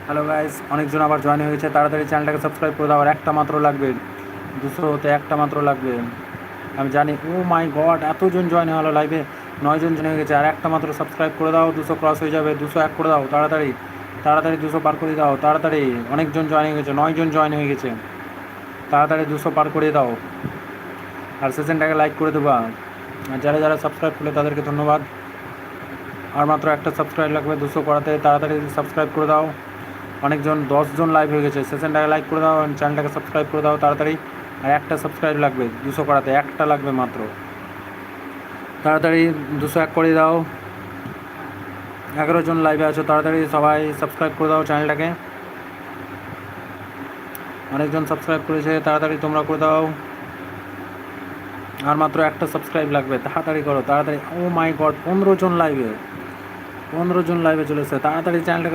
Hello guys, অনেকজন আবার join হয়েছে। তাড়াতাড়ি চ্যানেলটাকে সাবস্ক্রাইব করে দাও। আর একটা মাত্র লাগবে, 200 হতে একটা মাত্র লাগবে। আমি জানি, ও মাই গড, এতজন জয়েন হলো লাইভে। 9 জন জয়েন হয়ে গেছে। আর একটা মাত্র সাবস্ক্রাইব করে দাও, 200 ক্রস হয়ে যাবে। 201 করে দাও তাড়াতাড়ি, তাড়াতাড়ি 200 পার করে দাও তাড়াতাড়ি। অনেকজন জয়েন হয়ে গেছে, 9 জন জয়েন হয়ে গেছে। তাড়াতাড়ি 200 পার করে দাও। আর সেশনটাকে লাইক করে দেবা। আর যারা যারা সাবস্ক্রাইব করলে তাদেরকে ধন্যবাদ। আর মাত্র একটা সাবস্ক্রাইব লাগবে 200 করাতে, তাড়াতাড়ি সাবস্ক্রাইব করে দাও। অনেকজন 10 জন লাইভ হয়ে গেছে। সেশনটাকে লাইক করে দাও, চ্যানেলটাকে সাবস্ক্রাইব করে দাও তাড়াতাড়ি। আর একটা সাবস্ক্রাইব লাগবে 200 করাতে, একটা লাগবে মাত্র। তাড়াতাড়ি 201 করে দাও। 11 জন লাইভে আছো, তাড়াতাড়ি সবাই সাবস্ক্রাইব করে দাও চ্যানেলটাকে। অনেকজন সাবস্ক্রাইব করেছে, তাড়াতাড়ি তোমরা করে দাও। আর মাত্র একটা সাবস্ক্রাইব লাগবে, তাড়াতাড়ি করো তাড়াতাড়ি। ও মাই গড, 15 জন লাইভে, 15 জন লাইভে চলেছে। তাড়াতাড়ি চ্যানেলটাকে